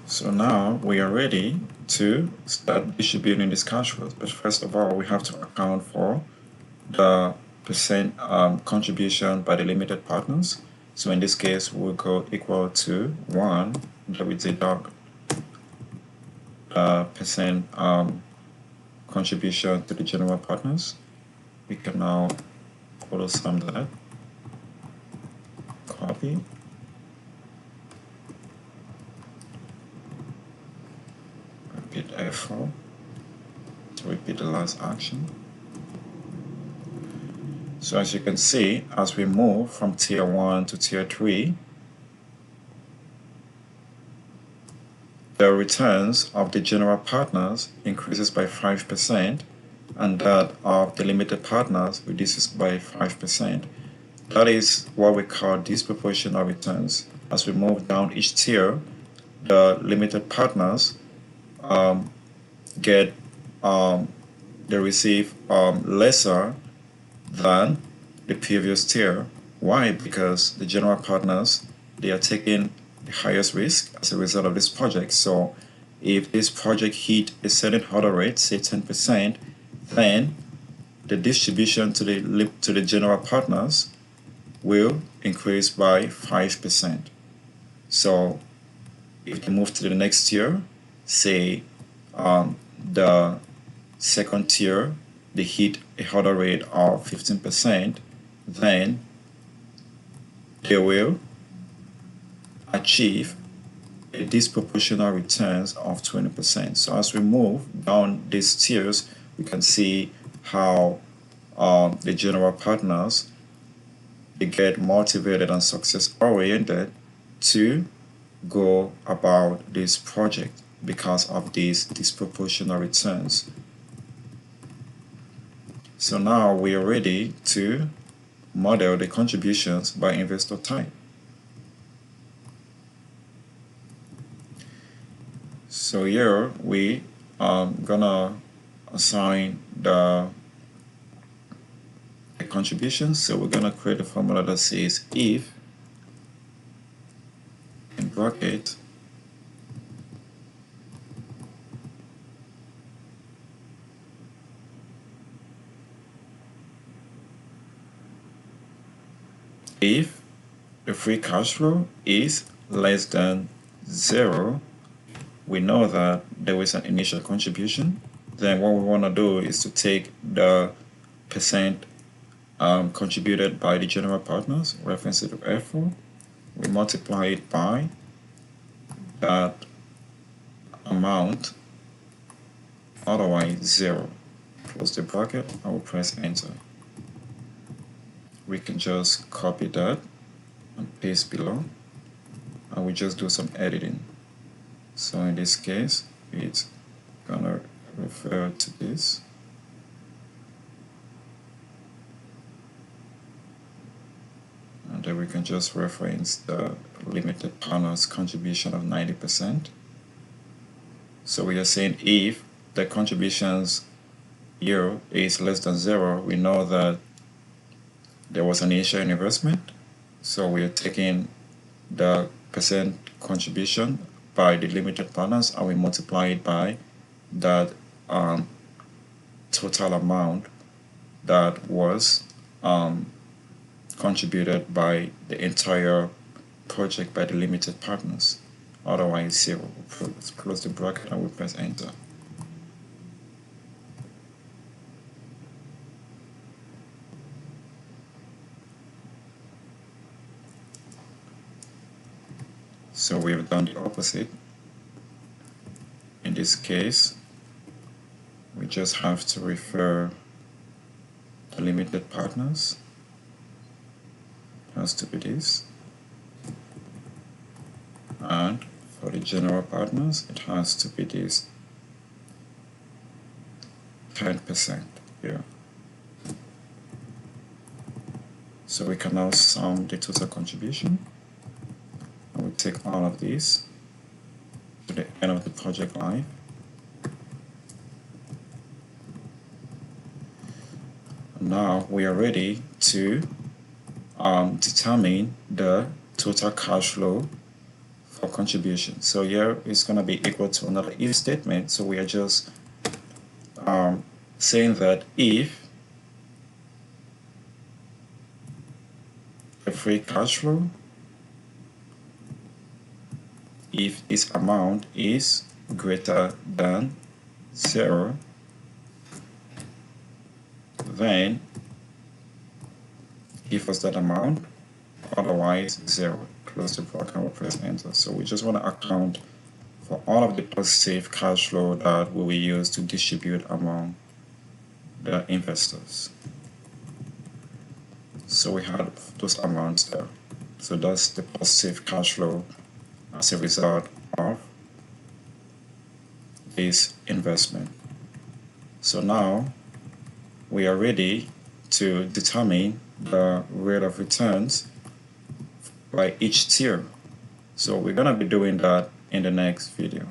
So now we are ready to start distributing these cash flows. But first of all, we have to account for the percent contribution by the limited partners. So in this case, we'll go equal to 1, that we deduct the percent contribution to the general partners. We can now auto sum that, copy, repeat F4 to repeat the last action. So as you can see, as we move from tier 1 to tier 3, the returns of the general partners increases by 5%, and that of the limited partners reduces by 5%. That is what we call disproportional returns. As we move down each tier, the limited partners they receive lesser than the previous tier. Why? Because the general partners, they are taking the highest risk as a result of this project. So if this project hit a certain hurdle rate, say 10%, then the distribution to the general partners will increase by 5%. So if they move to the next tier, say the second tier, they hit a hurdle rate of 15%, then they will achieve a disproportional returns of 20%. So as we move down these tiers, we can see how the general partners, they get motivated and success oriented to go about this project because of these disproportional returns. So now we are ready to model the contributions by investor type. So here we are gonna assign the contributions. So we're gonna create a formula that says if in bracket if the free cash flow is less than 0, we know that there is an initial contribution. Then what we want to do is to take the percent contributed by the general partners, reference it to F4, we multiply it by that amount, otherwise 0. Close the bracket, I will press enter. We can just copy that and paste below, and we just do some editing. So in this case, it's gonna refer to this. And then we can just reference the limited partners contribution of 90%. So we are saying if the contributions here is less than 0, we know that there was an initial investment. So we are taking the percent contribution by the limited partners and we multiply it by that total amount that was contributed by the entire project by the limited partners, otherwise 0. Let's close the bracket and we press enter. So we have done the opposite. In this case, we just have to refer the limited partners. It has to be this. And for the general partners, it has to be this 10% here. So we can now sum the total contribution. And we take all of these to the end of the project life. And now we are ready to determine the total cash flow for contribution. So here it's going to be equal to another if statement. So we are just saying that if the free cash flow, if its amount is greater than 0, then give us that amount, otherwise 0. Close the bracket and we'll press enter. So we just want to account for all of the positive cash flow that we will use to distribute among the investors. So we had those amounts there. So that's the positive cash flow as a result of this investment. So now we are ready to determine the rate of returns by each tier. So we're going to be doing that in the next video.